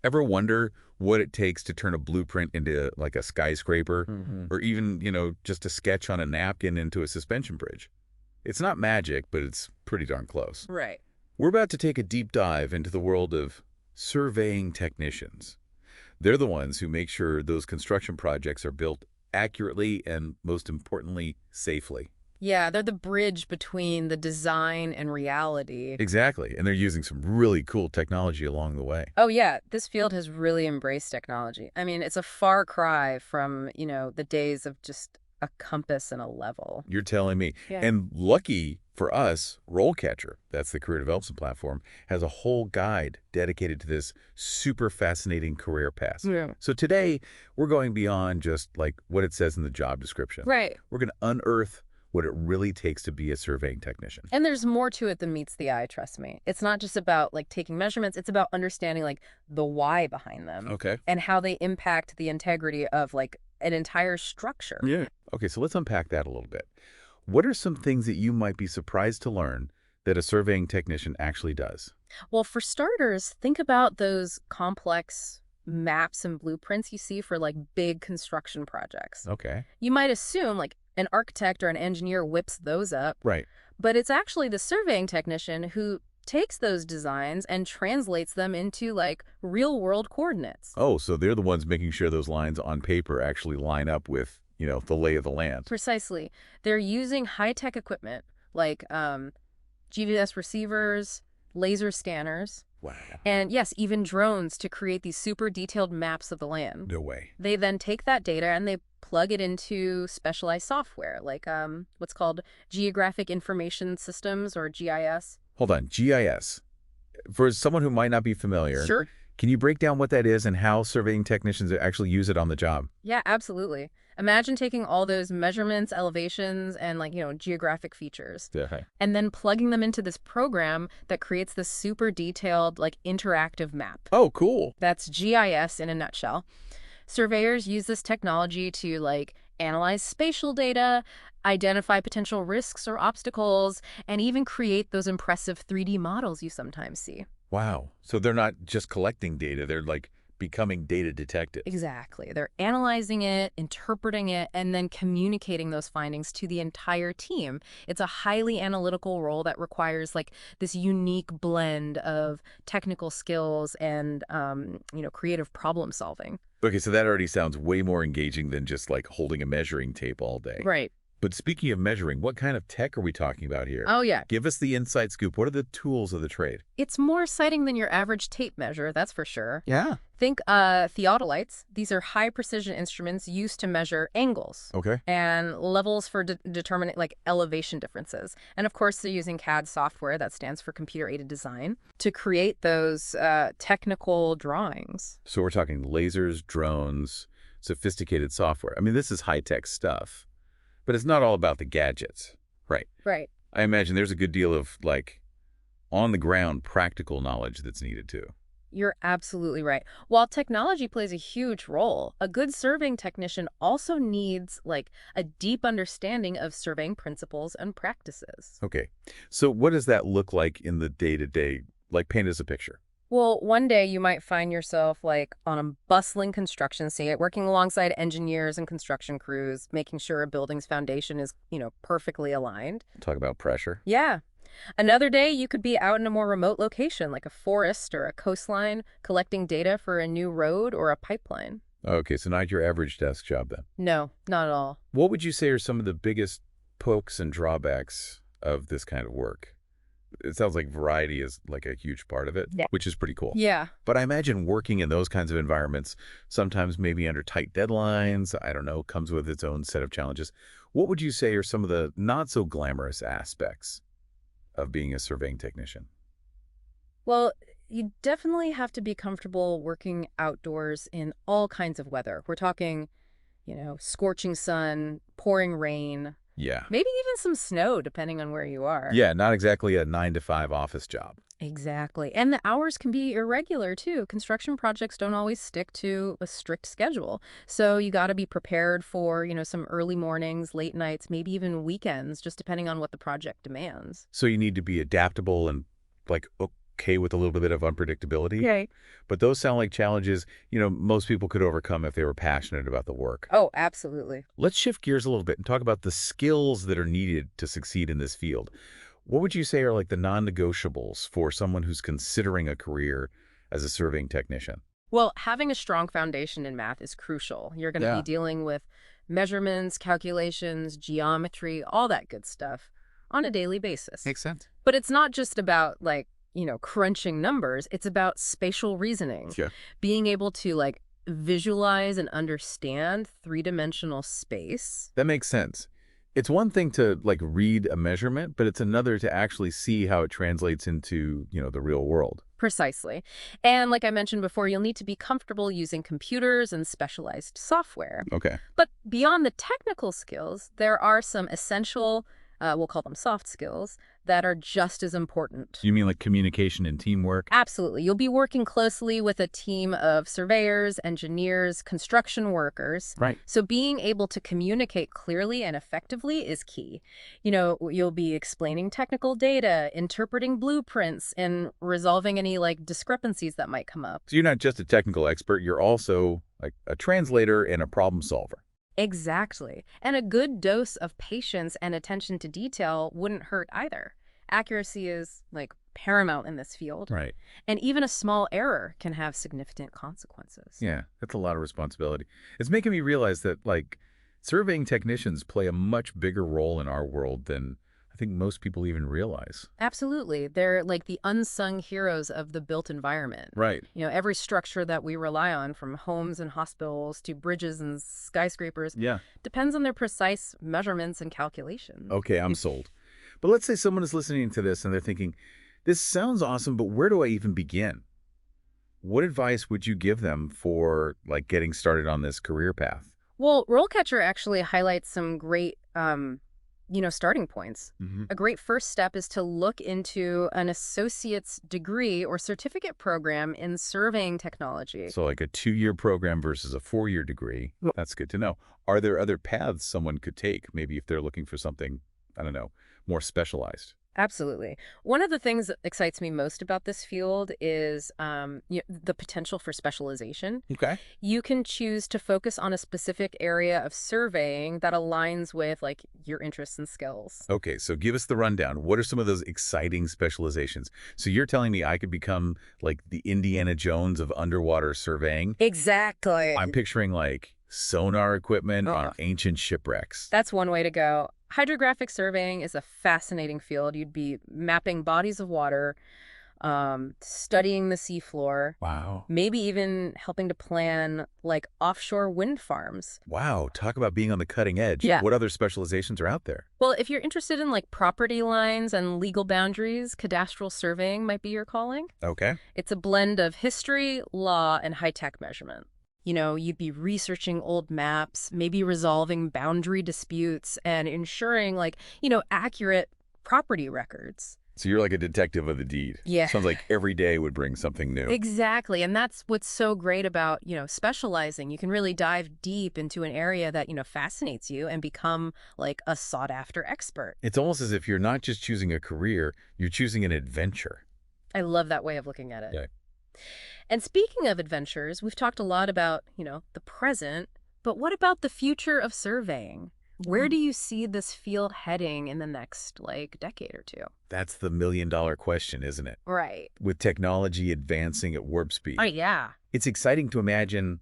Ever wonder what it takes to turn a blueprint into like a skyscraper or even, just a sketch on a napkin into a suspension bridge? It's not magic, but it's pretty darn close. Right. We're about to take a deep dive into the world of surveying technicians. They're the ones who make sure those construction projects are built accurately and, most importantly, safely. Yeah, they're the bridge between the design and reality. Exactly, and they're using some really cool technology along the way. Oh, yeah, this field has really embraced technology. I mean, it's a far cry from, the days of just a compass and a level. You're telling me. Yeah. And lucky for us, RoleCatcher, that's the career development platform, has a whole guide dedicated to this super fascinating career path. Yeah. So today, we're going beyond just like what it says in the job description. Right. We're going to unearth what it really takes to be a surveying technician. And there's more to it than meets the eye, trust me. It's not just about like taking measurements, it's about understanding like the why behind them. Okay. And how they impact the integrity of like an entire structure. Yeah. Okay, so let's unpack that a little bit. What are some things that you might be surprised to learn that a surveying technician actually does? Well, for starters, think about those complex maps and blueprints you see for like big construction projects. Okay. You might assume like an architect or an engineer whips those up, Right. but it's actually the surveying technician who takes those designs and translates them into like real world coordinates. Oh, so they're the ones making sure those lines on paper actually line up with, the lay of the land. Precisely. They're using high-tech equipment like GPS receivers, laser scanners, Wow. and yes, even drones to create these super detailed maps of the land. No way. They then take that data and they plug it into specialized software like what's called Geographic Information Systems or GIS. Hold on, GIS. For someone who might not be familiar, Sure. can you break down what that is and how surveying technicians actually use it on the job? Yeah, absolutely. Imagine taking all those measurements, elevations, and like, geographic features, Yeah. and then plugging them into this program that creates this super detailed, like interactive map. Oh, cool. That's GIS in a nutshell. Surveyors use this technology to like analyze spatial data, identify potential risks or obstacles, and even create those impressive 3D models you sometimes see. Wow. So they're not just collecting data, they're like becoming data detectives. Exactly. They're analyzing it, interpreting it, and then communicating those findings to the entire team. It's a highly analytical role that requires like this unique blend of technical skills and, creative problem solving. Okay, so that already sounds way more engaging than just like holding a measuring tape all day. Right. But speaking of measuring, what kind of tech are we talking about here? Oh, yeah. Give us the inside scoop. What are the tools of the trade? It's more exciting than your average tape measure, that's for sure. Yeah. Think theodolites. These are high-precision instruments used to measure angles Okay. and levels for determining like elevation differences. And of course, they're using CAD software, that stands for computer-aided design, to create those technical drawings. So we're talking lasers, drones, sophisticated software. I mean, this is high-tech stuff, but it's not all about the gadgets. Right. Right. I imagine there's a good deal of like on-the-ground practical knowledge that's needed too. You're absolutely right. While technology plays a huge role, a good surveying technician also needs like a deep understanding of surveying principles and practices. Okay. So what does that look like in the day-to-day? Like paint us a picture. Well, one day you might find yourself like on a bustling construction site, working alongside engineers and construction crews, making sure a building's foundation is, perfectly aligned. Talk about pressure. Yeah. Another day you could be out in a more remote location, like a forest or a coastline, collecting data for a new road or a pipeline. Okay, so not your average desk job then. No, not at all. What would you say are some of the biggest pokes and drawbacks of this kind of work? It sounds like variety is like a huge part of it, Yeah. which is pretty cool. Yeah. But I imagine working in those kinds of environments, sometimes maybe under tight deadlines, I don't know, comes with its own set of challenges. What would you say are some of the not so glamorous aspects of being a surveying technician? Well, you definitely have to be comfortable working outdoors in all kinds of weather. We're talking, scorching sun, pouring rain, Yeah. maybe even some snow, depending on where you are. Yeah, not exactly a 9 to 5 office job. Exactly. And the hours can be irregular, too. Construction projects don't always stick to a strict schedule. So you got to be prepared for, some early mornings, late nights, maybe even weekends, just depending on what the project demands. So you need to be adaptable and like okay with a little bit of unpredictability. Okay. But those sound like challenges, most people could overcome if they were passionate about the work. Oh, absolutely. Let's shift gears a little bit and talk about the skills that are needed to succeed in this field. What would you say are like the non-negotiables for someone who's considering a career as a surveying technician? Well, having a strong foundation in math is crucial. You're going to be Yeah, dealing with measurements, calculations, geometry, all that good stuff on a daily basis. makes sense. But it's not just about crunching numbers. It's about spatial reasoning, Yeah. being able to visualize and understand three-dimensional space. That makes sense. It's one thing to like read a measurement, but it's another to actually see how it translates into, the real world. Precisely. And like I mentioned before, you'll need to be comfortable using computers and specialized software. Okay. But beyond the technical skills, there are some essential, we'll call them soft skills, that are just as important. You mean like communication and teamwork? Absolutely. You'll be working closely with a team of surveyors, engineers, construction workers. Right. So being able to communicate clearly and effectively is key. You'll be explaining technical data, interpreting blueprints, and resolving any discrepancies that might come up. So you're not just a technical expert, you're also like a translator and a problem solver. Exactly. And a good dose of patience and attention to detail wouldn't hurt either. Accuracy is paramount in this field. Right. And even a small error can have significant consequences. Yeah, that's a lot of responsibility. It's making me realize that surveying technicians play a much bigger role in our world than I think most people even realize. Absolutely. They're like the unsung heroes of the built environment. Right. Every structure that we rely on, from homes and hospitals to bridges and skyscrapers, Yeah. depends on their precise measurements and calculations. Okay, I'm sold. But let's say someone is listening to this and they're thinking, this sounds awesome, but where do I even begin? What advice would you give them for getting started on this career path? Well, RoleCatcher actually highlights some great, starting points. Hmm. A great first step is to look into an associate's degree or certificate program in surveying technology. So like a 2-year program versus a 4-year degree. Yep. That's good to know. Are there other paths someone could take, maybe if they're looking for something, I don't know, more specialized? Absolutely. One of the things that excites me most about this field is the potential for specialization. Okay. You can choose to focus on a specific area of surveying that aligns with your interests and skills. Okay, so give us the rundown. What are some of those exciting specializations? So you're telling me I could become like the Indiana Jones of underwater surveying? Exactly. I'm picturing sonar equipment Oh. on ancient shipwrecks. That's one way to go. Hydrographic surveying is a fascinating field. You'd be mapping bodies of water, studying the seafloor, Wow. maybe even helping to plan offshore wind farms. Wow, talk about being on the cutting edge. Yeah. What other specializations are out there? Well, if you're interested in property lines and legal boundaries, cadastral surveying might be your calling. Okay. It's a blend of history, law, and high-tech measurement. You'd be researching old maps, maybe resolving boundary disputes, and ensuring accurate property records. So you're like a detective of the deed. Yeah. Sounds like every day would bring something new. Exactly. And that's what's so great about, specializing. You can really dive deep into an area that, fascinates you and become a sought-after expert. It's almost as if you're not just choosing a career, you're choosing an adventure. I love that way of looking at it. Yeah. And speaking of adventures, we've talked a lot about, the present, but what about the future of surveying? Where do you see this field heading in the next, decade or two? That's the million-dollar question, isn't it? Right. With technology advancing at warp speed. Oh, yeah. It's exciting to imagine,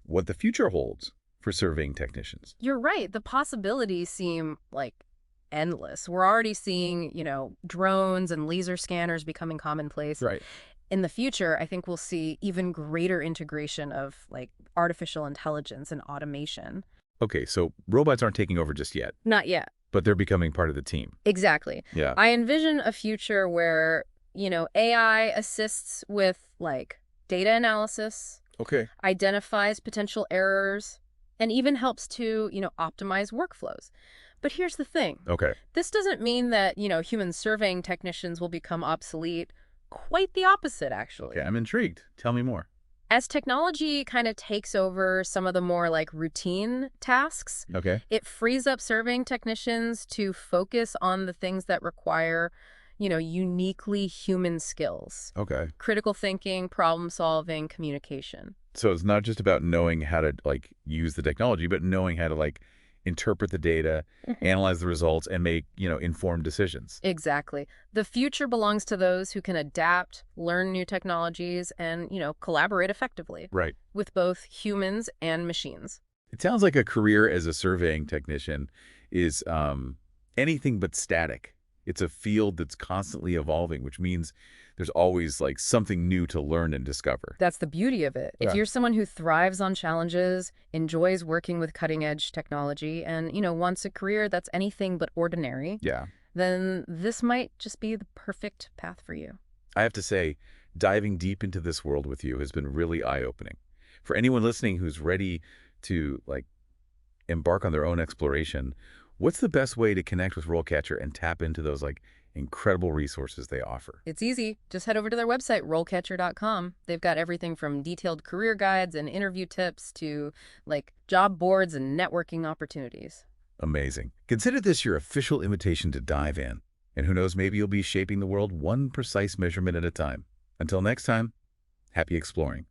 what the future holds for surveying technicians. You're right. The possibilities seem, endless. We're already seeing, drones and laser scanners becoming commonplace. Right. In the future, I think we'll see even greater integration of, artificial intelligence and automation. Okay, so robots aren't taking over just yet, Not yet. but they're becoming part of the team. Exactly. Yeah. I envision a future where, AI assists with, data analysis, Okay. identifies potential errors, and even helps to, optimize workflows. But here's the thing. Okay. This doesn't mean that, human surveying technicians will become obsolete. Quite the opposite, actually. Okay, I'm intrigued. Tell me more. As technology kind of takes over some of the more routine tasks, Okay. it frees up surveying technicians to focus on the things that require, uniquely human skills. Okay. Critical thinking, problem solving, communication. So it's not just about knowing how to like use the technology, but knowing how to like interpret the data, analyze the results, and make, informed decisions. Exactly. The future belongs to those who can adapt, learn new technologies, and, collaborate effectively Right. with both humans and machines. It sounds like a career as a surveying technician is anything but static. It's a field that's constantly evolving, which means there's always like something new to learn and discover. That's the beauty of it. If Yeah. you're someone who thrives on challenges, enjoys working with cutting-edge technology, and, wants a career that's anything but ordinary, Yeah. then this might just be the perfect path for you. I have to say, diving deep into this world with you has been really eye-opening. For anyone listening who's ready to like embark on their own exploration, what's the best way to connect with RoleCatcher and tap into those like incredible resources they offer? It's easy. Just head over to their website, rolecatcher.com. They've got everything from detailed career guides and interview tips to job boards and networking opportunities. Amazing. Consider this your official invitation to dive in. And who knows, maybe you'll be shaping the world one precise measurement at a time. Until next time, happy exploring.